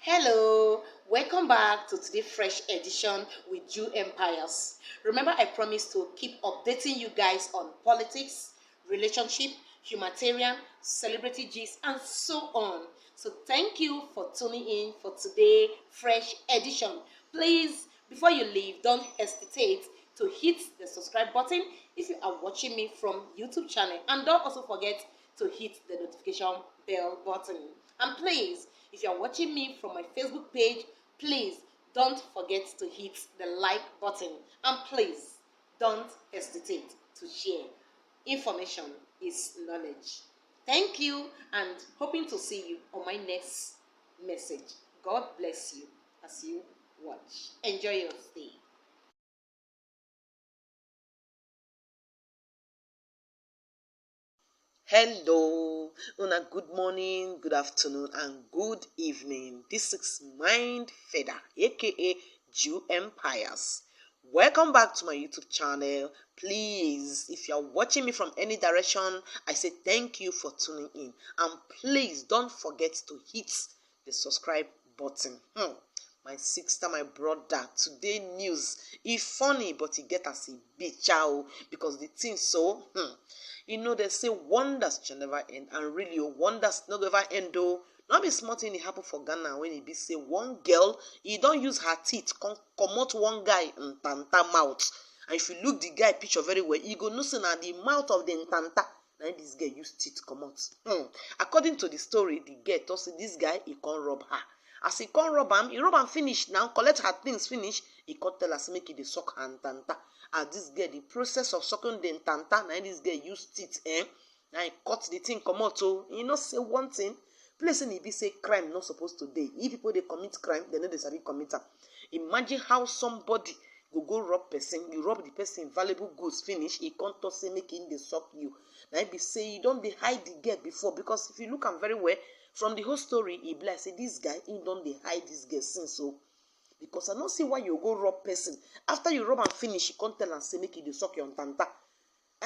Hello, welcome back to today's fresh edition with Jew Empires. Remember, I promised to keep updating you guys on politics, relationship, humanitarian, celebrity gist, and so on. So, thank you for tuning in for today's fresh edition. Please, before you leave, don't hesitate to hit the subscribe button if you are watching me from YouTube channel, and don't also forget to hit the notification bell button. And please, if you are watching me from my Facebook page, please don't forget to hit the like button. And please don't hesitate to share. Information is knowledge. Thank you and hoping to see you on my next message. God bless you as you watch. Enjoy your stay. Hello, Una, good morning, good afternoon, and good evening. This is Mindsfeda, aka Jew Empires. Welcome back to my YouTube channel. Please, if you're watching me from any direction, I say thank you for tuning in. And please don't forget to hit the subscribe button. My sister, my brother, today news is funny, but it get us a bit chow because the thing so they say wonders shall never end, and really wonders no ever end though. Not be small thing it happen for Ghana when it be say one girl don't use her teeth come out one guy in tanta mouth, and if you look the guy picture very well, you go know say na the mouth of the tanta na this girl use teeth come out. According to the story, the girl thought say this guy he can't rob her. As he can't rob am, he rob am finish now, collect her things finish, he can't tell us make it the suck and tanta. And this girl, the process of sucking the tanta, now this girl use teeth, now he cut the thing come out. So, say one thing, place in be say crime not supposed to dey. If people they commit crime, they know they sabi commit am. Imagine how somebody go rob person, you rob the person valuable goods finish, he can't talk say make him dey suck you. Now be say you don't dey hide the girl before, because if you look am very well, from the whole story, he be like say this guy, he don't dey hide this girl since so. Because I don't see why you go rob person. After you rob and finish, you can't tell and say make you dey suck your tanta.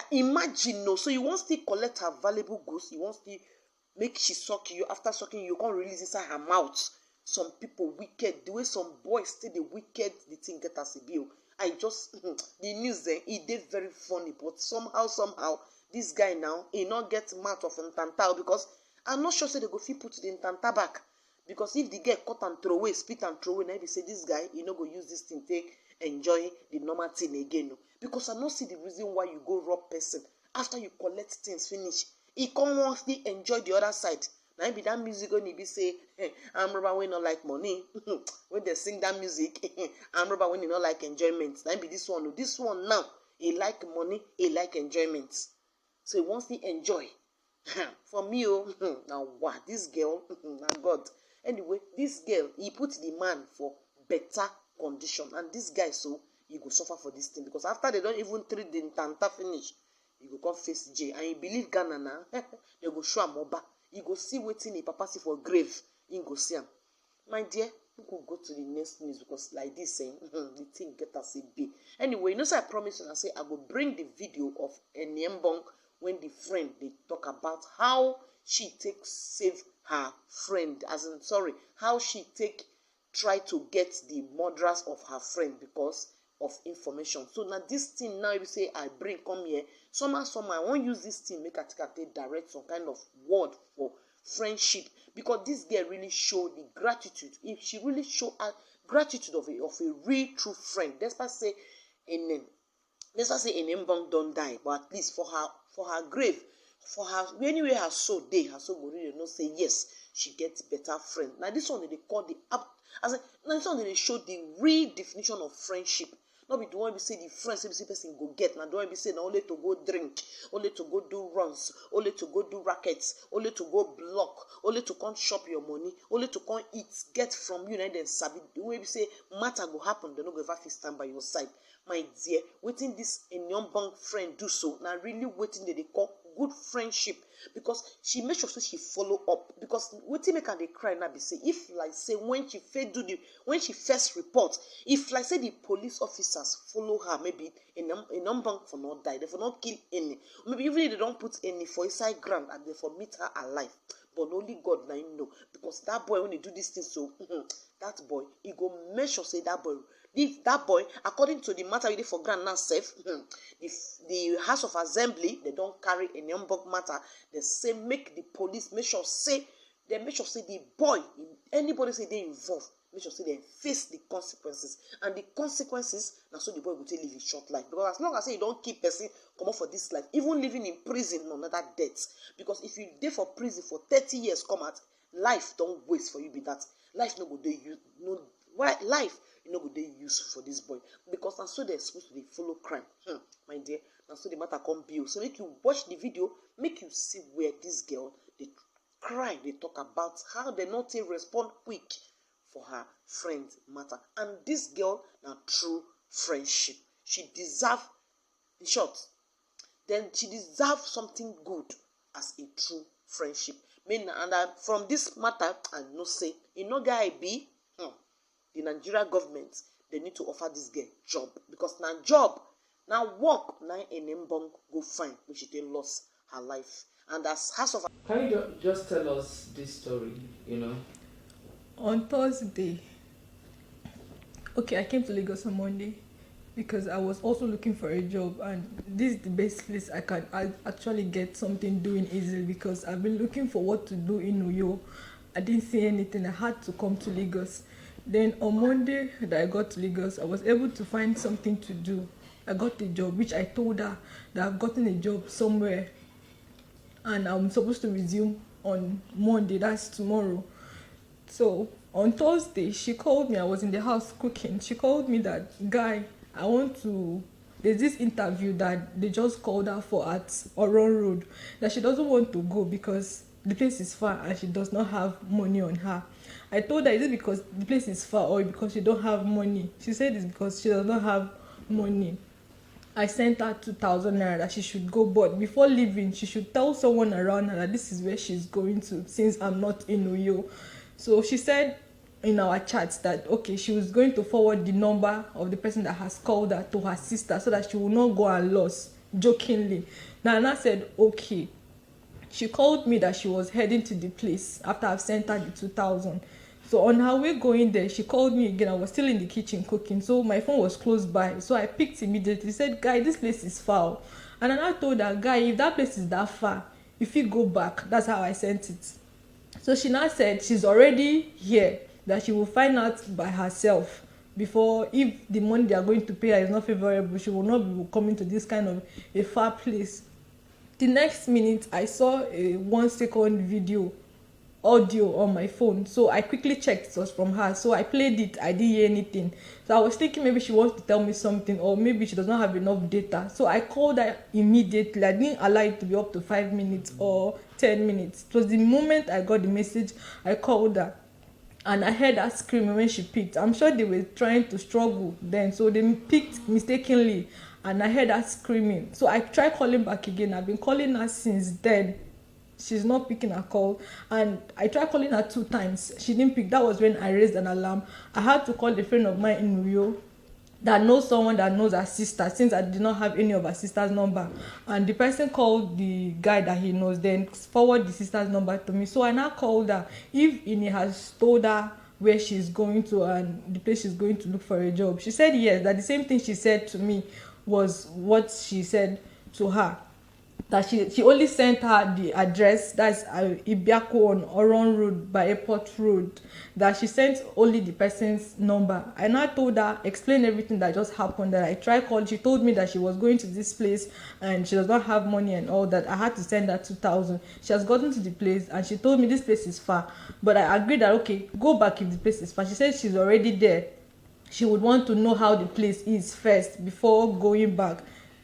Imagine no, so you won't still collect her valuable goods, you won't still make she suck you. After sucking you can't release inside her mouth. Some people wicked, the way some boys still the wicked, the thing get as a bill. I just the news then it did very funny, but somehow this guy now he not get mouth of tanta, because I'm not sure say they go fit put the tanta back. Because if the girl cut and throw away, spit and throw away, now they say this guy, no go use this thing, take enjoy the normal thing again. No. Because I don't see the reason why you go rob person after you collect things finish. He come once they enjoy the other side. Now be that music when he be say, I'm rubber when not like money. When they sing that music, I'm rubber when you not like enjoyment. Now be this one. This one now, he like money, he like enjoyment. So he wants to enjoy. For me, now what? This girl, now God. Anyway, this girl, he put the man for better condition. And this guy, so, he go suffer for this thing. Because after they don't even treat the tanta finish, he go come face jail. And he believe Ghana now, they go show him over. He go see waiting in papa see for grave. He go see him. My dear, we could go to the next news, because like this saying, the thing get us a bit. Anyway, say I promise you, I say I will bring the video of Enyembong when the friend they talk about how she take save her friend, how she take try to get the murderers of her friend because of information. So now this thing now you say I bring come here, somehow I won't use this thing make I take direct some kind of word for friendship, because this girl really show the gratitude. If she really show her gratitude of a real true friend, despite say Enembong don't die, but at least for her grave, for her anyway her soul go really know say yes, she gets better friend. Now this one they call the now this one they show the real definition of friendship. Not be the one we say the friends every person go get. Now the one we say now only to go drink, only to go do runs, only to go do rackets, only to go block, only to come shop your money, only to come eat, get from you, and then sabi. The way we say matter go happen, they no go ever fit stand by your side. My dear, waiting this Enyombong friend do so. Now really waiting they call good friendship, because she make sure she follow up. Because waiting make her they cry now be say if like say when she first report, if like say the police officers follow her, maybe Enyombong for not die, they for not kill any, maybe even if they don't put any for inside ground and they for meet her alive. but only God na him know, because that boy when he do this thing, so that boy he go make sure say that boy, if that boy, according to the matter we dey for ground now sef, the House of Assembly they don carry a Nyombog matter. They say make the police make sure say the boy, anybody say they involved, make sure say they face the consequences, and the consequences na so the boy go take live his short life. Because as long as say you don't keep person come up for this life, even living in prison no another death. Because if you dey for prison for 30 years come out, life don't waste for you. Be that life no go dey you no why life you no go dey useful for this boy, because na so they supposed to dey follow crime. My dear, na so the matter come be. So make you watch the video, make you see where this girl dey cry, they talk about how they not take respond quick for her friend's matter. And this girl na true friendship. She deserve, in short, then she deserve something good as a true friendship. And from this matter, I know say, you know guy be, the Nigeria government, they need to offer this girl job. Because now job, now work, now in Mbong go find, which she lost her life. And as House of... Can you just tell us this story, On Thursday, okay, I came to Lagos on Monday because I was also looking for a job, and this is the best place I actually get something doing easily, because I've been looking for what to do in Uyo. I didn't see anything. I had to come to Lagos. Then on Monday that I got to Lagos, I was able to find something to do. I got a job, which I told her that I've gotten a job somewhere, and I'm supposed to resume on Monday, that's tomorrow. So on Thursday, she called me. I was in the house cooking. She called me that, guy, there's this interview that they just called her for at Oron Road, that she doesn't want to go because the place is far and she does not have money on her. I told her, is it because the place is far or because she don't have money? She said it's because she does not have money. I sent her 2,000 naira that she should go, but before leaving, she should tell someone around her that this is where she's going to, since I'm not in Uyo. So she said in our chats that, okay, she was going to forward the number of the person that has called her to her sister so that she will not go and lose, jokingly. Nana said, okay. She called me that she was heading to the place after I've sent her the 2,000. So on her way going there, she called me again. I was still in the kitchen cooking, so my phone was close by. So I picked immediately. Said, guy, this place is far. And then I told her, guy, if that place is that far, if you go back, that's how I sent it. So she now said she's already here, that she will find out by herself before, if the money they are going to pay her is not favorable, she will not be coming to this kind of a far place. The next minute, I saw a 1-second audio on my phone, so I quickly checked it was from her. So I played it. I didn't hear anything, so I was thinking maybe she wants to tell me something, or maybe she does not have enough data. So I called her immediately. I didn't allow it to be up to 5 minutes or 10 minutes. It was the moment I got the message, I called her, and I heard her screaming when she picked. I'm sure they were trying to struggle then, so they picked mistakenly, and I heard her screaming. So I tried calling back again. I've been calling her since then. She's not picking her call, and I tried calling her 2 times. She didn't pick. That was when I raised an alarm. I had to call a friend of mine in Rio that knows someone that knows her sister, since I did not have any of her sister's number. And the person called the guy that he knows, then forward the sister's number to me. So I now called her if Ini has told her where she's going to and the place she's going to look for a job. She said yes, that the same thing she said to me was what she said to her. That she only sent her the address, that's Ibiako on Oron Road by Airport Road, that she sent only the person's number. And I told her, explain everything that just happened, that I tried calling. She told me that she was going to this place and she does not have money and all that. I had to send her 2,000. She has gotten to the place and she told me this place is far, but I agreed that okay, go back if the place is far. She said she's already there. She would want to know how the place is first before going back.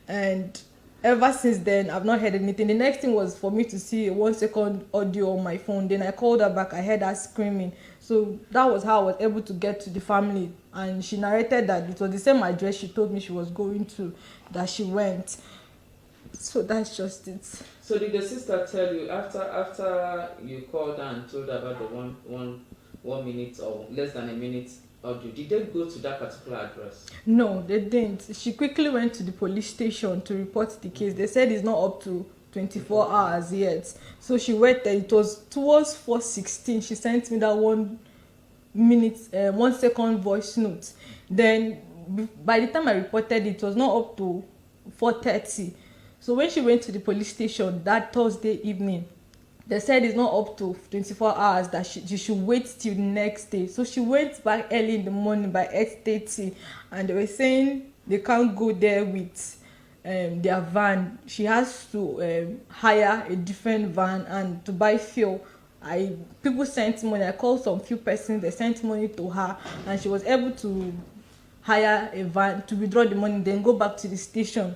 And ever since then, I've not heard anything. The next thing was for me to see a 1-second audio on my phone. Then I called her back. I heard her screaming. So that was how I was able to get to the family. And she narrated that it was the same address she told me she was going to, that she went. So that's just it. So did the sister tell you after you called her and told her about the one minute or less than a minute audio, did they go to that particular address? No, they didn't. She quickly went to the police station to report the case. They said it's not up to 24 hours yet. So she waited. It was towards 4:16. She sent me that 1 second voice note. Then by the time I reported it was not up to 4:30. So when she went to the police station that Thursday evening, they said it's not up to 24 hours, that she should wait till the next day. So she went back early in the morning by 8:30, and they were saying they can't go there with their van. She has to hire a different van and to buy fuel. People sent money. I called some few persons, they sent money to her, and she was able to hire a van to withdraw the money, then go back to the station.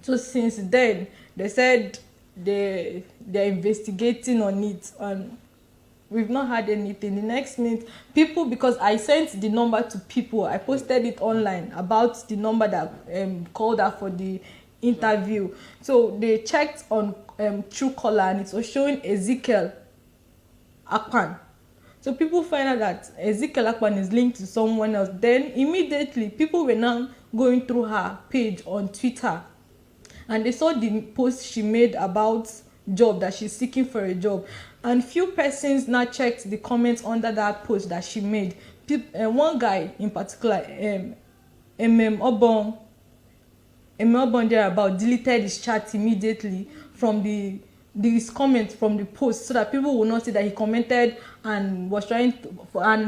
So since then, they said they're investigating on it, and we've not had anything. The next minute, people, because I sent the number to people, I posted it online about the number that called her for the interview. So they checked on Truecaller, and it was showing Ezekiel Akpan. So people find out that Ezekiel Akpan is linked to someone else. Then immediately people were now going through her page on Twitter, and they saw the post she made about job, that she's seeking for a job. And few persons now checked the comments under that post that she made. One guy in particular, Obon thereabout, deleted his chat immediately from these comments from the post, so that people will not see that he commented and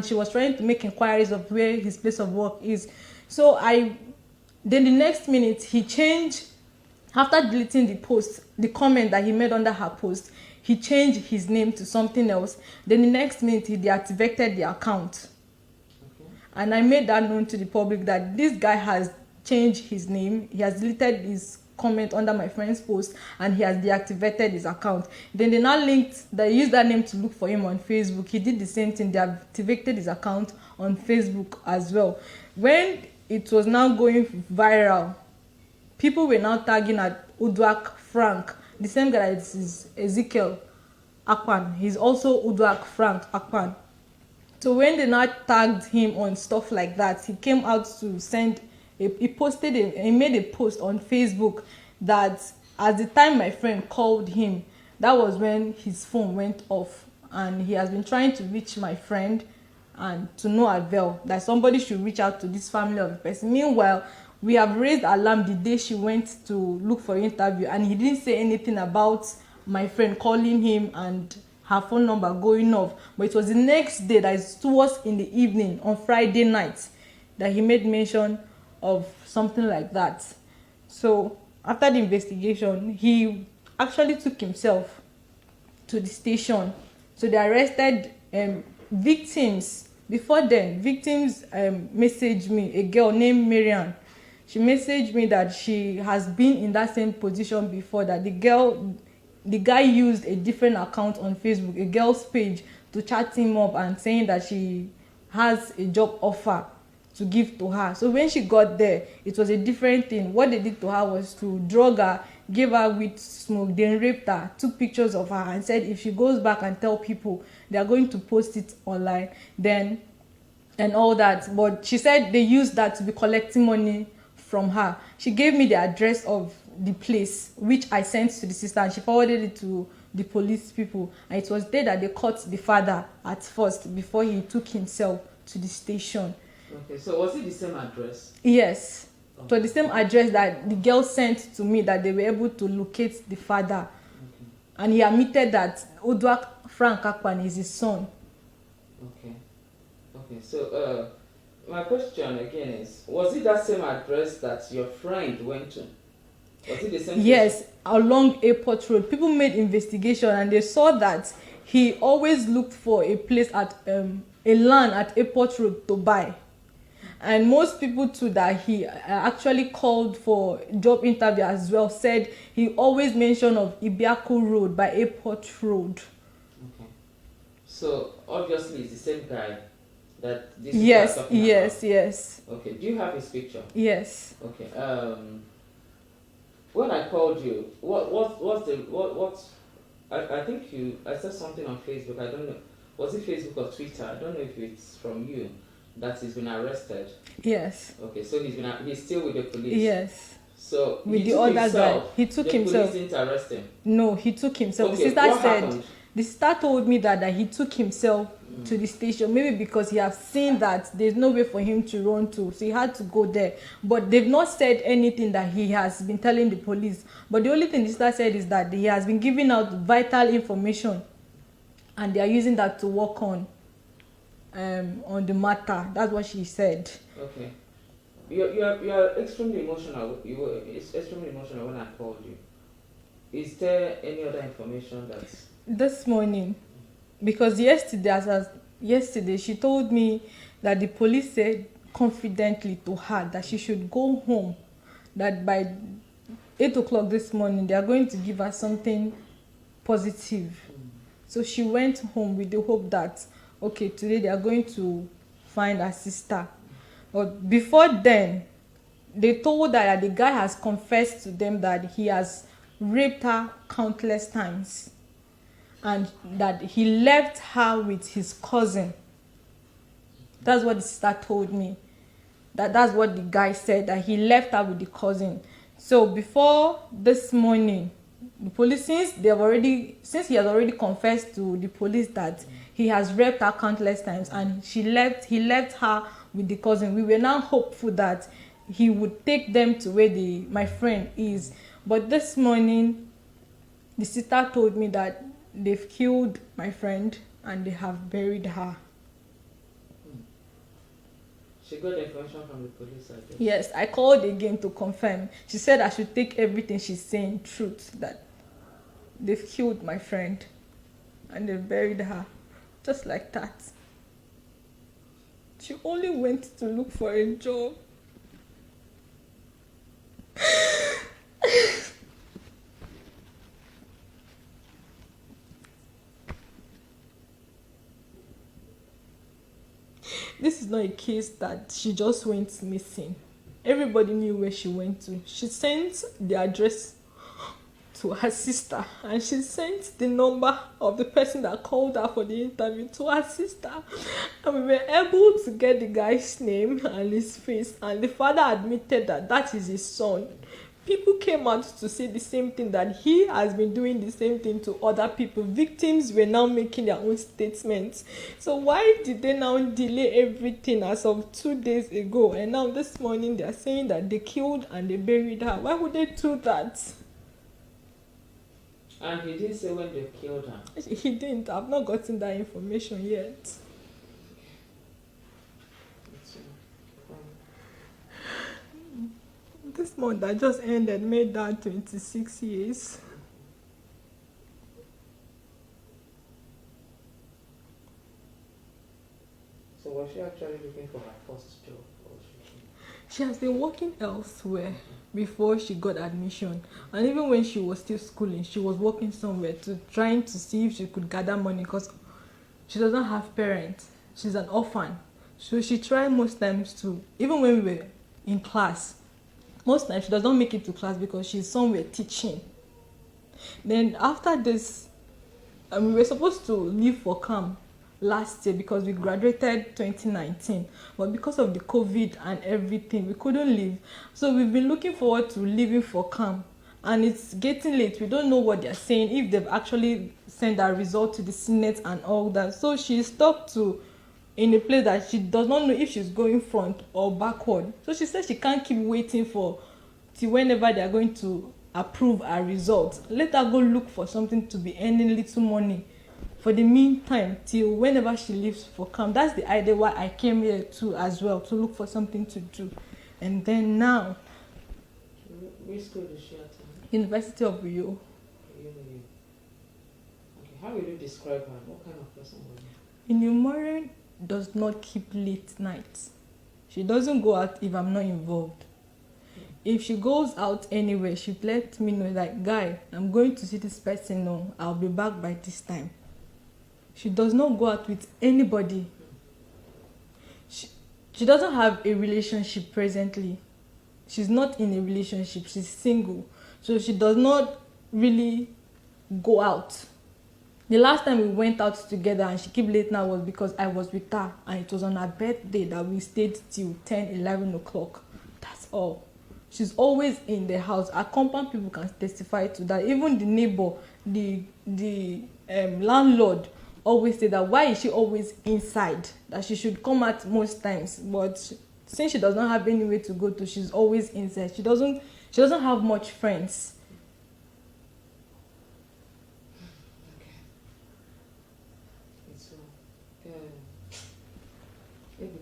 she was trying to make inquiries of where his place of work is. So then the next minute he changed. After deleting the comment that he made under her post, he changed his name to something else. Then the next minute he deactivated the account. Okay. And I made that known to the public that this guy has changed his name. He has deleted his comment under my friend's post, and he has deactivated his account. Then they used that name to look for him on Facebook. He did the same thing. They activated his account on Facebook as well. When it was now going viral, people were now tagging at Uduak Frank, the same guy that is Ezekiel Akpan. He's also Uduak Frank Akpan. So when they now tagged him on stuff like that, he came out to he made a post on Facebook that at the time my friend called him, that was when his phone went off, and he has been trying to reach my friend, and to no avail, that somebody should reach out to this family of the person. Meanwhile, we have raised alarm the day she went to look for an interview, and he didn't say anything about my friend calling him and her phone number going off. But it was the next day, that is towards in the evening on Friday night, that he made mention of something like that. So after the investigation, he actually took himself to the station. So they arrested victims. Before then, victims messaged me, a girl named Marian. She messaged me that she has been in that same position before, that the guy used a different account on Facebook, a girl's page, to chat him up and saying that she has a job offer to give to her. So when she got there, it was a different thing. What they did to her was to drug her, gave her weed smoke, then raped her, took pictures of her, and said if she goes back and tell people, they are going to post it online, then, and all that. But she said they used that to be collecting money from her. She gave me the address of the place, which I sent to the sister, and she forwarded it to the police people. And it was there that they caught the father at first, before he took himself to the station. Okay, so was it the same address? Yes. Okay. So the same address that the girl sent to me, that they were able to locate the father. Okay. And he admitted that Uduak Frank Akpan is his son. Okay. Okay, so my question again is, was it that same address that your friend went to? Was it the same? Yes, along Airport Road. People made investigation, and they saw that he always looked for a place at a land at Airport Road to buy. And most people too that he actually called for job interview as well said he always mentioned of Ibiaku Road by Airport Road. Okay. So obviously it's the same guy that this yes, is talking yes, about. Yes. Okay. Do you have his picture? Yes. Okay. When I called you, I think I said something on Facebook. I don't know. Was it Facebook or Twitter? I don't know if it's from you that he's been arrested. Yes. Okay, so he's still with the police. Yes. So with he the took other himself. guy. He took the himself. Police didn't arrest him. No, he took himself. Okay, The sister what said, happened? the sister told me that he took himself to the station, maybe because he has seen that there's no way for him to run to, so he had to go there. But they've not said anything that he has been telling the police. But the only thing the sister said is that he has been giving out vital information, and they are using that to work on the matter. That's what she said. Okay. You are extremely emotional. You were extremely emotional when I called you. Is there any other information that's This morning, because yesterday she told me that the police said confidently to her that she should go home, that by 8 o'clock this morning they are going to give her something positive. So she went home with the hope that, okay, today they are going to find her sister. But before then, they told her that the guy has confessed to them that he has raped her countless times, and that he left her with his cousin. That's what the sister told me. That's what the guy said, that he left her with the cousin. So before this morning, the police, since he has already confessed to the police that he has raped her countless times and he left her with the cousin, we were now hopeful that he would take them to where my friend is. But this morning, the sister told me that they've killed my friend and they have buried her. She got the information from the police, I guess. Yes, I called again to confirm. She said I should take everything she's saying truth, that they've killed my friend and they buried her, just like that. She only went to look for a job. This is not a case that she just went missing. Everybody knew where she went to. She sent the address to her sister, and she sent the number of the person that called her for the interview to her sister, and we were able to get the guy's name and his face, and the father admitted that is his son. People came out to say the same thing, that he has been doing the same thing to other people. Victims were now making their own statements. So why did they now delay everything as of 2 days ago, and now this morning they are saying that they killed and they buried her? Why would they do that? And he didn't say when they killed her. He didn't. I've not gotten that information yet. This month that just ended made that 26 years. So was she actually looking for her first job? She has been working elsewhere before she got admission, and even when she was still schooling, she was working somewhere trying to see if she could gather money, because she doesn't have parents. She's an orphan, so she tried most times to, even when we were in class, most times she does not make it to class because she's somewhere teaching. Then after this, we were supposed to leave for camp last year because we graduated 2019, but because of the COVID and everything, we couldn't leave. So we've been looking forward to leaving for camp, and it's getting late. We don't know what they're saying, if they've actually sent our result to the Senate and all that. So she's stuck in a place that she does not know if she's going front or backward. So she said she can't keep waiting till whenever they are going to approve our results. Let her go look for something to be earning little money for the meantime, till whenever she leaves for camp. That's the idea why I came here too as well, to look for something to do. And then now, which school is she at? University of Rio. Okay, how will you describe her? What kind of person was she? Inumore does not keep late nights. She doesn't go out if I'm not involved. If she goes out anywhere, she lets me know, like, guy, I'm going to see this person now. I'll be back by this time. She does not go out with anybody. She doesn't have a relationship presently. She's not in a relationship. She's single. So she does not really go out. The last time we went out together and she kept late now was because I was with her, and it was on her birthday that we stayed till 10, 11 o'clock. That's all. She's always in the house. Our compound people can testify to that. Even the neighbor, the landlord always say that why is she always inside, that she should come out most times, but since she does not have anywhere to go to, she's always inside. She doesn't have much friends. Okay. It's well. Maybe